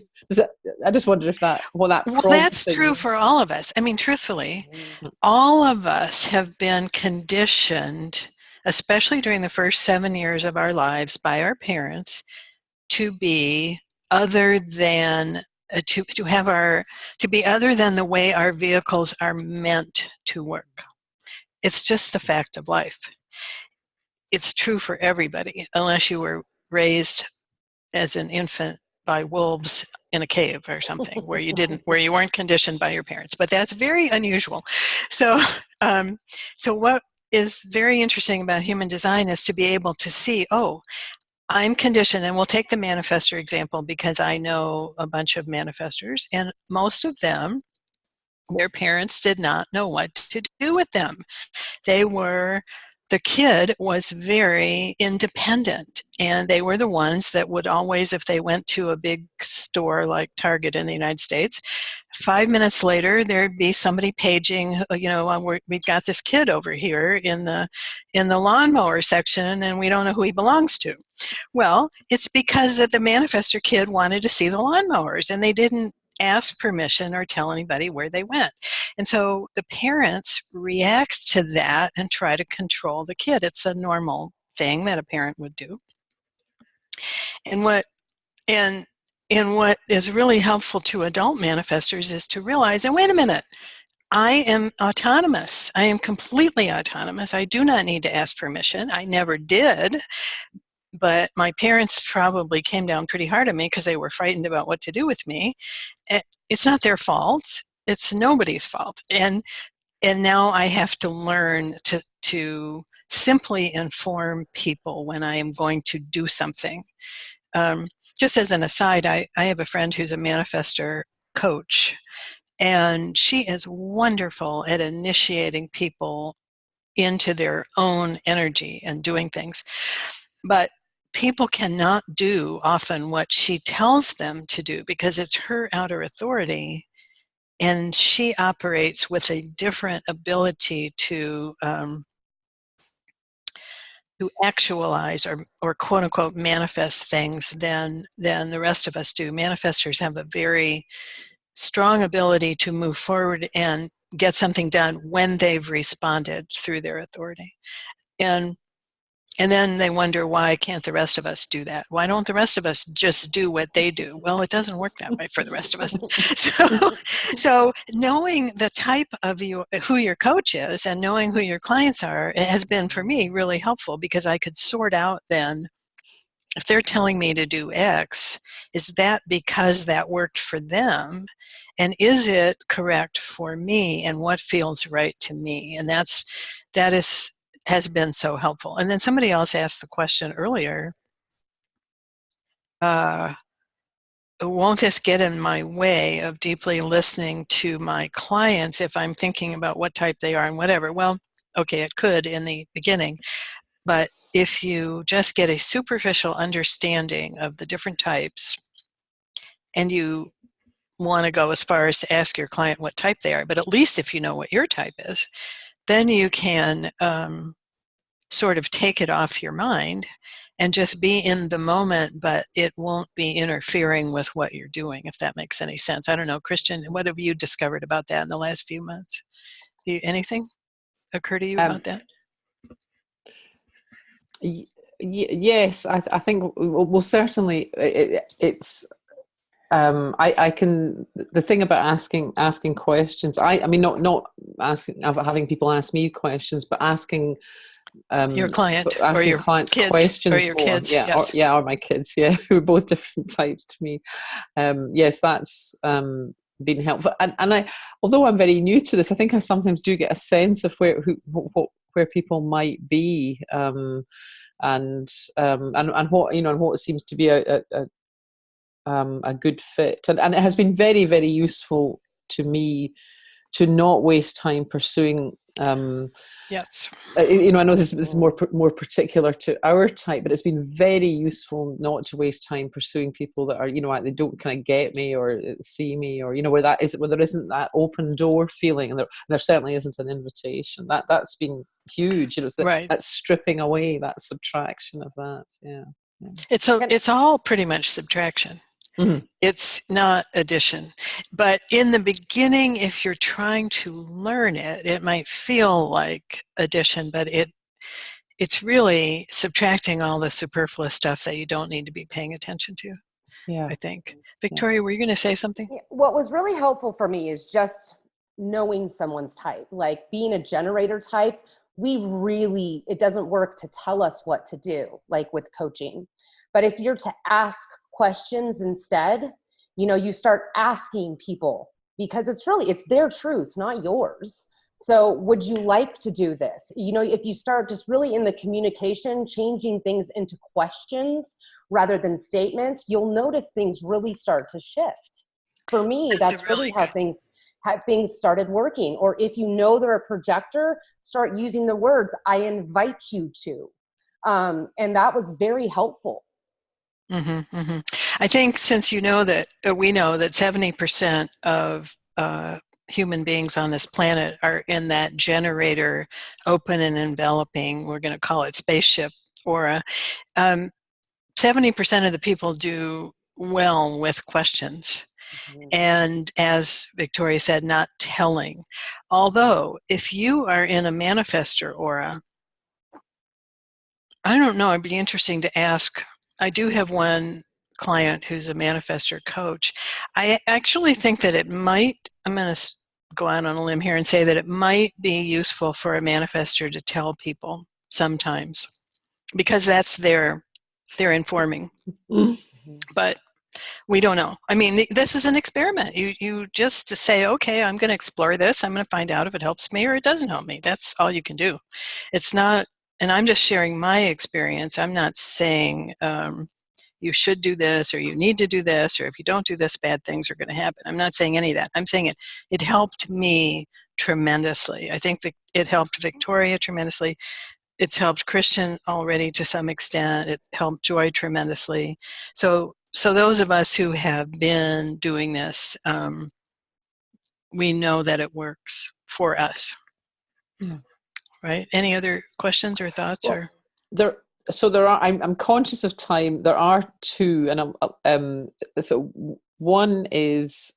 I just wonder if that. Well, that's true for all of us. I mean, truthfully, all of us have been conditioned, especially during the first 7 years of our lives, by our parents to be other than. To be other than the way our vehicles are meant to work. It's just the fact of life. It's true for everybody, unless you were raised as an infant by wolves in a cave or something, where you weren't conditioned by your parents. But that's very unusual. So, so what is very interesting about human design is to be able to see, oh, I'm conditioned, and we'll take the manifestor example because I know a bunch of manifestors, and most of them, their parents did not know what to do with them. The kid was very independent, and they were the ones that would always, if they went to a big store like Target in the United States, 5 minutes later there'd be somebody paging, we've got this kid over here in the lawnmower section and we don't know who he belongs to. Well, it's because that the manifestor kid wanted to see the lawnmowers, and they didn't ask permission or tell anybody where they went. And so the parents react to that and try to control the kid. It's a normal thing that a parent would do. And what is really helpful to adult manifestors is to realize, and wait a minute, I am autonomous. I am completely autonomous. I do not need to ask permission. I never did. But my parents probably came down pretty hard on me because they were frightened about what to do with me. It's not their fault. It's nobody's fault. And now I have to learn to simply inform people when I am going to do something. Just as an aside, I have a friend who's a manifestor coach, and she is wonderful at initiating people into their own energy and doing things. But people cannot do often what she tells them to do because it's her outer authority, and she operates with a different ability to actualize or quote unquote manifest things than the rest of us do. Manifestors have a very strong ability to move forward and get something done when they've responded through their authority. And then they wonder, why can't the rest of us do that? Why don't the rest of us just do what they do? Well, it doesn't work that way for the rest of us. So knowing the type of who your coach is and knowing who your clients are, it has been for me really helpful, because I could sort out then, if they're telling me to do X, is that because that worked for them? And is it correct for me? And what feels right to me? And that has been so helpful. And then somebody else asked the question earlier, won't this get in my way of deeply listening to my clients if I'm thinking about what type they are and whatever? Well, okay, it could in the beginning, but if you just get a superficial understanding of the different types, and you want to go as far as to ask your client what type they are, but at least if you know what your type is, then you can sort of take it off your mind and just be in the moment, but it won't be interfering with what you're doing, if that makes any sense. I don't know, Christian, what have you discovered about that in the last few months? Anything occur to you about that? Yes, I think, well, certainly it's I can, the thing about asking questions, I mean not asking, having people ask me questions, but asking your client asking or your clients kids questions or your more. kids, Yeah, yes. or my kids, yeah, who are both different types to me. Yes, that's been helpful. And I, although I'm very new to this, I think I sometimes do get a sense of where people might be, and what, and what seems to be a good fit. And it has been very, very useful to me to not waste time pursuing. Yes. I know this is more particular to our type, but it's been very useful not to waste time pursuing people that are, they don't kind of get me or see me, or where there isn't that open door feeling, and there certainly isn't an invitation. That's been huge. Right. That stripping away, that subtraction of that. Yeah. It's all pretty much subtraction. Mm-hmm. It's not addition. But in the beginning, if you're trying to learn it, it might feel like addition, but it's really subtracting all the superfluous stuff that you don't need to be paying attention to. Yeah, I think. Victoria, were you going to say something? What was really helpful for me is just knowing someone's type. Like being a generator type, it doesn't work to tell us what to do, like with coaching. But if you're to ask questions instead. You know, you start asking people, because it's their truth, not yours. So would you like to do this? You know, if you start just really in the communication, changing things into questions rather than statements, you'll notice things really start to shift. For me, that's really how things started working. Or if you know they're a projector, start using the words, I invite you to. And that was very helpful. Mm-hmm, mm-hmm. I think since we know that 70% of human beings on this planet are in that generator, open and enveloping, we're going to call it spaceship aura, 70% of the people do well with questions. Mm-hmm. And as Victoria said, not telling. Although, if you are in a manifestor aura, I don't know, it'd be interesting to ask. I do have one client who's a manifestor coach. I actually think that it might, I'm going to go out on a limb here and say that it might be useful for a manifestor to tell people sometimes, because that's their informing. Mm-hmm. But we don't know. I mean, this is an experiment. You just to say, okay, I'm going to explore this. I'm going to find out if it helps me or it doesn't help me. That's all you can do. It's not, and I'm just sharing my experience. I'm not saying you should do this or you need to do this, or if you don't do this, bad things are going to happen. I'm not saying any of that. I'm saying it helped me tremendously. I think it helped Victoria tremendously. It's helped Christian already to some extent. It helped Joy tremendously. So those of us who have been doing this, we know that it works for us. Yeah. Right? Any other questions or thoughts? Well, there are. I'm conscious of time. There are two, and so one is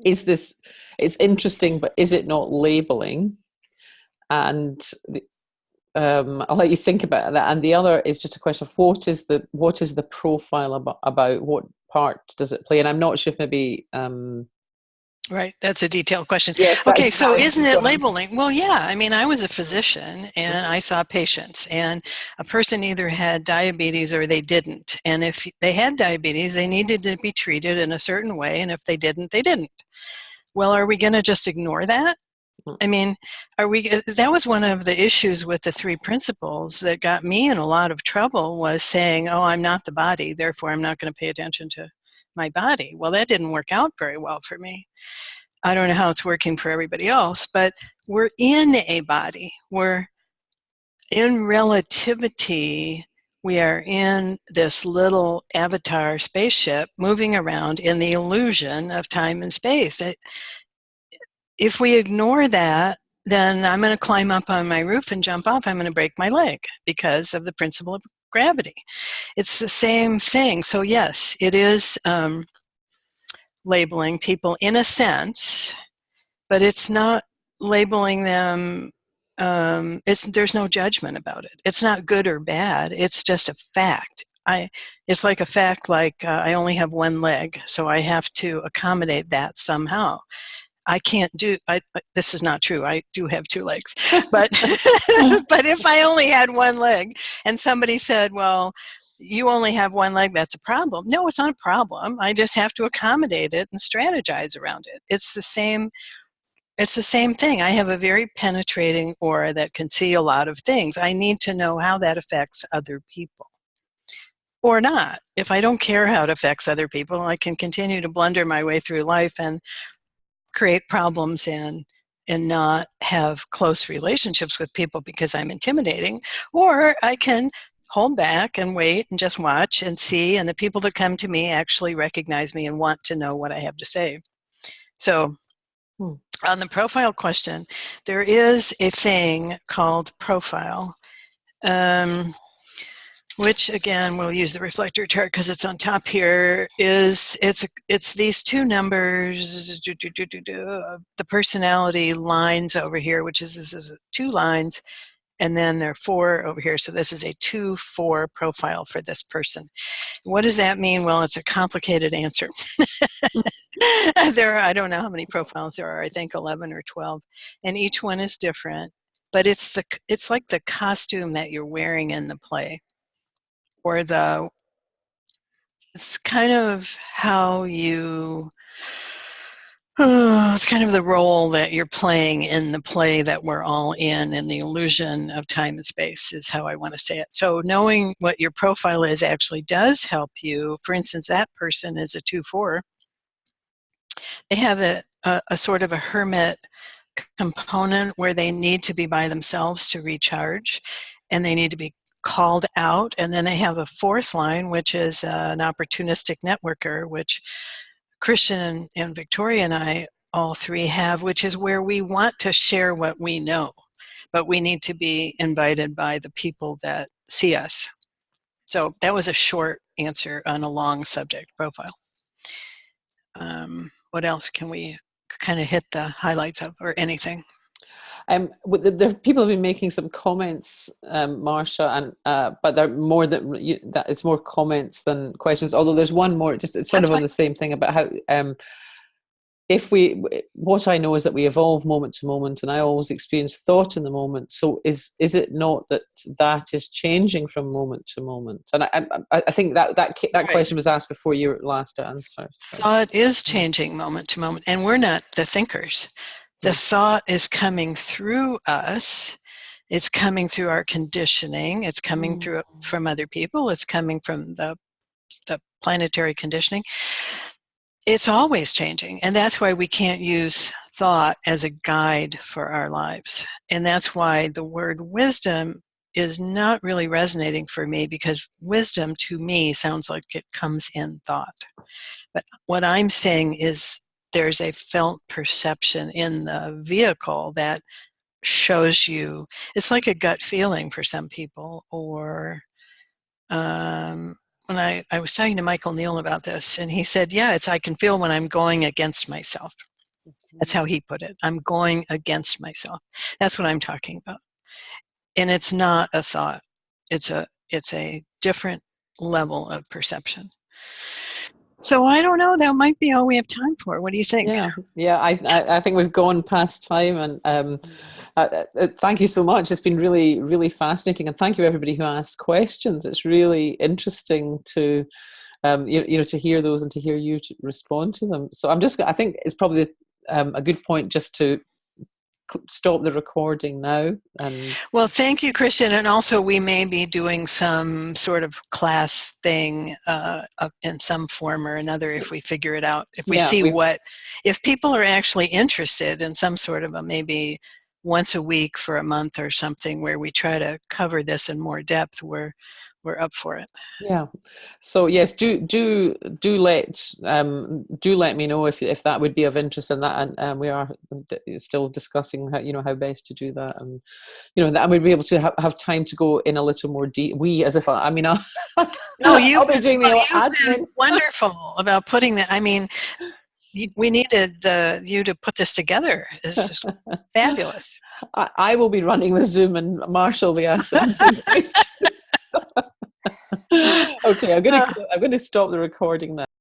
this? It's interesting, but is it not labeling? And I'll let you think about that. And the other is just a question of what is the profile about what part does it play? And I'm not sure if maybe. Right, that's a detailed question. Yes, okay, so isn't it labeling? Well, yeah, I mean, I was a physician and I saw patients, and a person either had diabetes or they didn't. And if they had diabetes, they needed to be treated in a certain way, and if they didn't, they didn't. Well, are we going to just ignore that? I mean, that was one of the issues with the 3 principles that got me in a lot of trouble, was saying, oh, I'm not the body, therefore I'm not going to pay attention to my body. Well, that didn't work out very well for me. I don't know how it's working for everybody else, but we're in a body. We're in relativity. We are in this little avatar spaceship moving around in the illusion of time and space. If we ignore that, then I'm going to climb up on my roof and jump off. I'm going to break my leg because of the principle of gravity. It's the same thing. So yes, it is labeling people in a sense, but it's not labeling them. There's no judgment about it. It's not good or bad. It's just a fact. It's like a fact, like I only have one leg, so I have to accommodate that somehow. I can't do, this is not true, I do have 2 legs, but, but if I only had one leg and somebody said, well, you only have one leg, that's a problem. No, it's not a problem. I just have to accommodate it and strategize around it. It's the same thing. I have a very penetrating aura that can see a lot of things. I need to know how that affects other people. Or not. If I don't care how it affects other people, I can continue to blunder my way through life and create problems and not have close relationships with people because I'm intimidating. Or I can hold back and wait and just watch and see, and the people that come to me actually recognize me and want to know what I have to say. So on the profile question, there is a thing called profile, which again, we'll use the reflector chart because it's on top here. It's these 2 numbers, the personality lines over here, which is 2 lines, and then there are 4 over here. So this is a 2-4 profile for this person. What does that mean? Well, it's a complicated answer. I don't know how many profiles there are. I think 11 or 12, and each one is different. But it's like the costume that you're wearing in the play, or the it's kind of how you, it's kind of the role that you're playing in the play that we're all in the illusion of time and space is how I want to say it. So knowing what your profile is actually does help you. For instance, that person is a 2-4. They have a sort of a hermit component where they need to be by themselves to recharge, and they need to be called out. And then they have a 4th line, which is an opportunistic networker, which Christian and Victoria and I all 3 have, which is where we want to share what we know, but we need to be invited by the people that see us. So that was a short answer on a long subject profile. What else can we kind of hit the highlights of, or anything? People have been making some comments, Marsha, and but they're more that it's more comments than questions. Although there's one more, just sort of on the same thing about how what I know is that we evolve moment to moment, and I always experience thought in the moment. So is it not that is changing from moment to moment? And I think that right. Question was asked before your last answer. So. Thought is changing moment to moment, and we're not the thinkers. The thought is coming through us. It's coming through our conditioning. It's coming through from other people. It's coming from the planetary conditioning. It's always changing, and that's why we can't use thought as a guide for our lives. And that's why the word wisdom is not really resonating for me, because wisdom to me sounds like it comes in thought. But what I'm saying is there's a felt perception in the vehicle that shows you, it's like a gut feeling for some people, or when I was talking to Michael Neal about this, and he said, yeah, it's I can feel when I'm going against myself. That's how he put it. I'm going against myself. That's what I'm talking about. And it's not a thought. It's a different level of perception. So I don't know. That might be all we have time for. What do you think? Yeah. I think we've gone past time, and thank you so much. It's been really, really fascinating, and thank you everybody who asked questions. It's really interesting to, to hear those and to hear you to respond to them. So I think it's probably a good point just to stop the recording now. Well, thank you, Christian. And also we may be doing some sort of class thing in some form or another if we figure it out. If we see if people are actually interested in some sort of maybe once a week for a month or something where we try to cover this in more depth, we're up for it. Yeah. So yes, do let me know if that would be of interest in that, and we are still discussing how best to do that, and that we'd be able to have time to go in a little more deep. No, you've been wonderful about putting that. I mean, we needed you to put this together. It's just fabulous. I will be running the Zoom, and Marsha will be asking some questions. Okay, I'm going to stop the recording now.